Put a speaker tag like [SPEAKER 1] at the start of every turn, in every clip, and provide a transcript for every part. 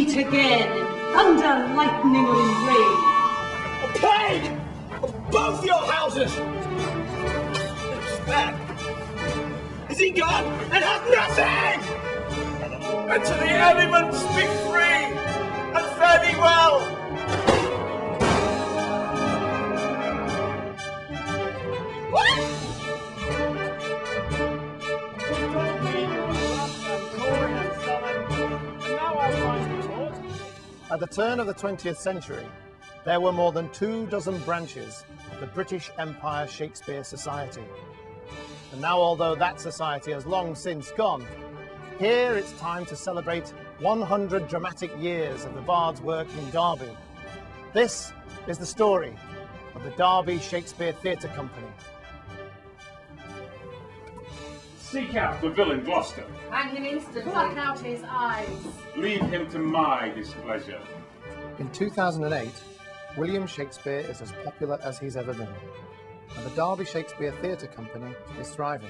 [SPEAKER 1] meet again in thunder, lightning, or in rain.
[SPEAKER 2] A plague of both your houses! Is he gone and has nothing? And to the elements be free and fare thee well!
[SPEAKER 3] At the turn of the 20th century, there were more than 24 branches of the British Empire Shakespeare Society. And now, although that society has long since gone, here it's time to celebrate 100 dramatic years of the Bard's work in Derby. This is the story of the Derby Shakespeare Theatre Company.
[SPEAKER 4] Seek out the villain Gloucester.
[SPEAKER 1] Hang him instantly. Pluck out his eyes.
[SPEAKER 4] Leave him to my displeasure.
[SPEAKER 3] In 2008, William Shakespeare is as popular as he's ever been, and the Derby Shakespeare Theatre Company is thriving.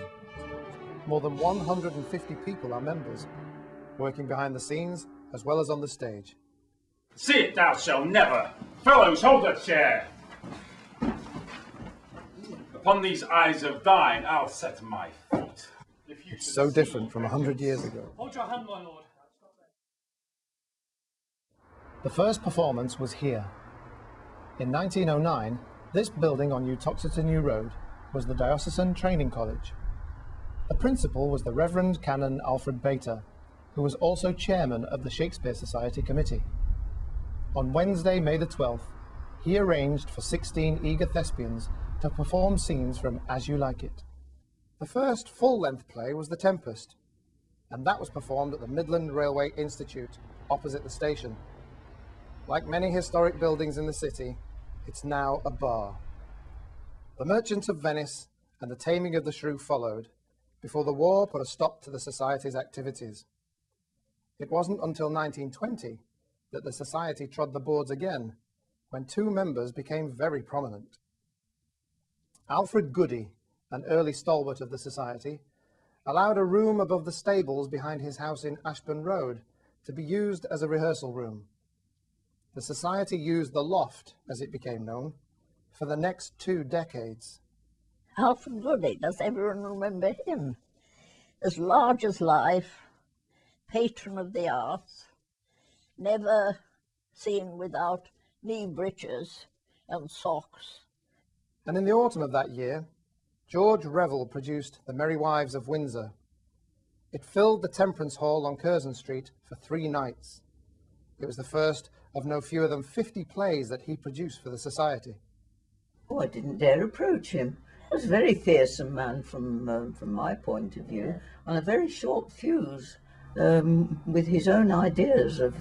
[SPEAKER 3] More than 150 people are members, working behind the scenes as well as on the stage.
[SPEAKER 4] See it thou shalt never! Fellows, hold a chair! Upon these eyes of thine, I'll set my foot.
[SPEAKER 3] It's so different from 100 years ago.
[SPEAKER 1] Hold your hand, my lord.
[SPEAKER 3] The first performance was here. In 1909, this building on Uttoxeter New Road was the Diocesan Training College. The principal was the Reverend Canon Alfred Bater, who was also chairman of the Shakespeare Society Committee. On Wednesday, May the 12th, he arranged for 16 eager thespians to perform scenes from As You Like It. The first full-length play was The Tempest, and that was performed at the Midland Railway Institute, opposite the station. Like many historic buildings in the city, it's now a bar. The Merchant of Venice and The Taming of the Shrew followed, before the war put a stop to the Society's activities. It wasn't until 1920 that the Society trod the boards again, when two members became very prominent. Alfred Goody, an early stalwart of the Society, allowed a room above the stables behind his house in Ashburn Road to be used as a rehearsal room. The Society used the loft, as it became known, for the next 2 decades.
[SPEAKER 5] Alfred Goody, does everyone remember him? As large as life, patron of the arts, never seen without knee breeches and socks.
[SPEAKER 3] And in the autumn of that year, George Revel produced The Merry Wives of Windsor. It filled the Temperance Hall on Curzon Street for 3 nights. It was the first of no fewer than 50 plays that he produced for the Society.
[SPEAKER 6] Oh, I didn't dare approach him. He was a very fearsome man from my point of view, on a very short fuse, with his own ideas of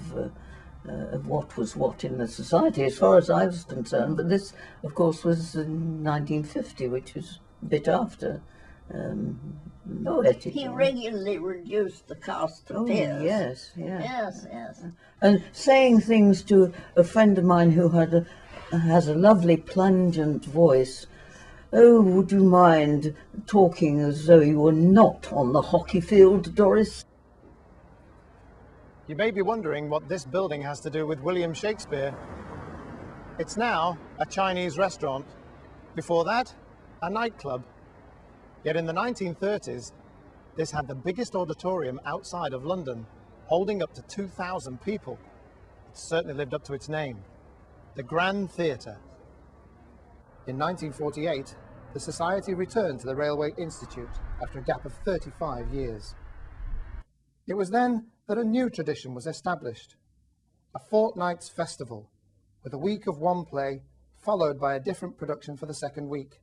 [SPEAKER 6] what was what in the Society, as far as I was concerned. But this, of course, was in 1950, which was a bit after Noetic.
[SPEAKER 5] He regularly reduced the cast of peers.
[SPEAKER 6] Yes.
[SPEAKER 5] Yes.
[SPEAKER 6] And saying things to a friend of mine who has a lovely plangent voice. Oh, would you mind talking as though you were not on the hockey field, Doris?
[SPEAKER 3] You may be wondering what this building has to do with William Shakespeare. It's now a Chinese restaurant. Before that, a nightclub. Yet in the 1930s, this had the biggest auditorium outside of London, holding up to 2,000 people. It certainly lived up to its name, the Grand Theatre. In 1948, the Society returned to the Railway Institute after a gap of 35 years. It was then that a new tradition was established, a fortnight's festival, with a week of one play, followed by a different production for the second week.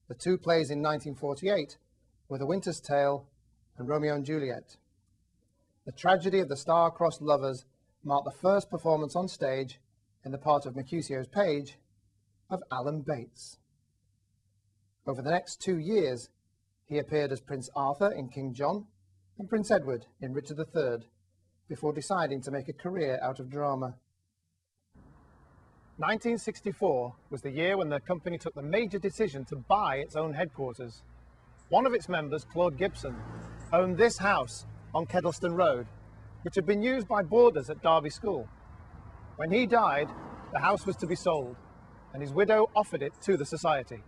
[SPEAKER 3] The 2 plays in 1948 were The Winter's Tale and Romeo and Juliet. The tragedy of the star-crossed lovers marked the first performance on stage, in the part of Mercutio's page, of Alan Bates. Over the next 2 years, he appeared as Prince Arthur in King John and Prince Edward in Richard III, before deciding to make a career out of drama. 1964 was the year when the company took the major decision to buy its own headquarters. One of its members, Claude Gibson, owned this house on Kedleston Road, which had been used by boarders at Derby School. When he died, the house was to be sold, and his widow offered it to the Society.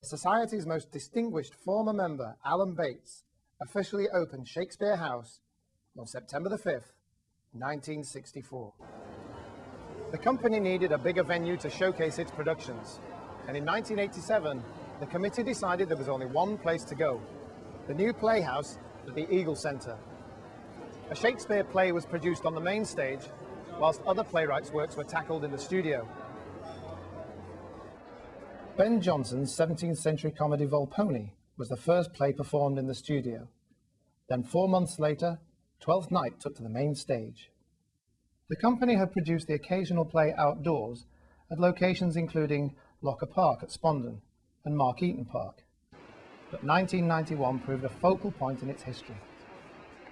[SPEAKER 3] The Society's most distinguished former member, Alan Bates, officially opened Shakespeare House on September the 5th, 1964. The company needed a bigger venue to showcase its productions, and in 1987, the committee decided there was only one place to go, the new playhouse at the Eagle Centre. A Shakespeare play was produced on the main stage, whilst other playwrights' works were tackled in the studio. Ben Jonson's 17th century comedy Volpone was the first play performed in the studio. Then 4 months later, Twelfth Night took to the main stage. The company had produced the occasional play outdoors at locations including Locker Park at Spondon and Mark Eaton Park. But 1991 proved a focal point in its history,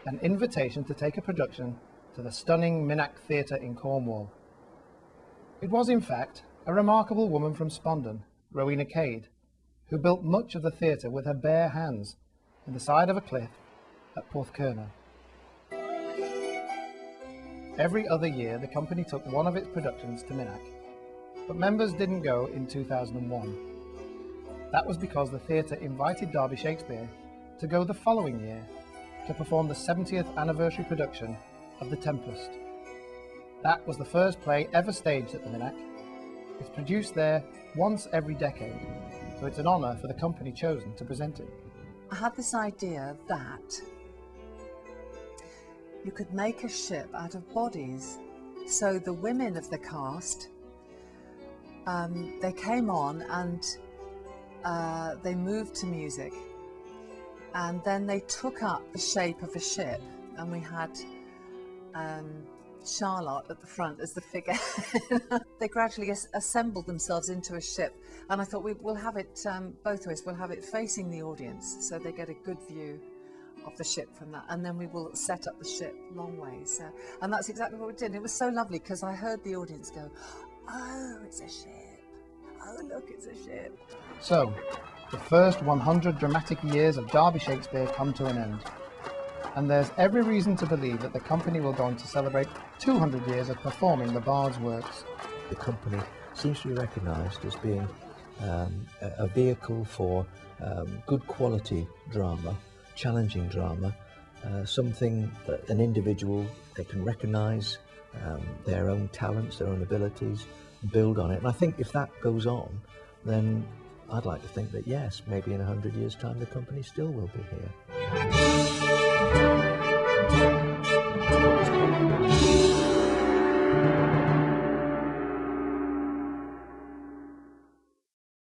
[SPEAKER 3] an invitation to take a production to the stunning Minack Theatre in Cornwall. It was, in fact, a remarkable woman from Spondon, Rowena Cade, who built much of the theatre with her bare hands in the side of a cliff at Porthcurno. Every other year, the company took one of its productions to Minack, but members didn't go in 2001. That was because the theatre invited Derby Shakespeare to go the following year to perform the 70th anniversary production of The Tempest. That was the first play ever staged at the Minack. It's produced there once every decade, so it's an honour for the company chosen to present it.
[SPEAKER 7] I had this idea that you could make a ship out of bodies. So the women of the cast, they came on and they moved to music, and then they took up the shape of a ship, and we had Charlotte at the front as the figure. They gradually assembled themselves into a ship, and I thought we'll have it both ways. We'll have it facing the audience so they get a good view of the ship from that, and then we will set up the ship long ways. And that's exactly what we did. It was so lovely because I heard the audience go, "Oh, it's a ship. Oh, look, it's a ship."
[SPEAKER 3] So, the first 100 dramatic years of Derby Shakespeare come to an end. And there's every reason to believe that the company will go on to celebrate 200 years of performing the Bard's works.
[SPEAKER 8] The company seems to be recognised as being a vehicle for good quality drama, challenging drama, something that an individual, they can recognise their own talents, their own abilities, build on it. And I think if that goes on, then I'd like to think that yes, maybe in 100 years' time the company still will be here.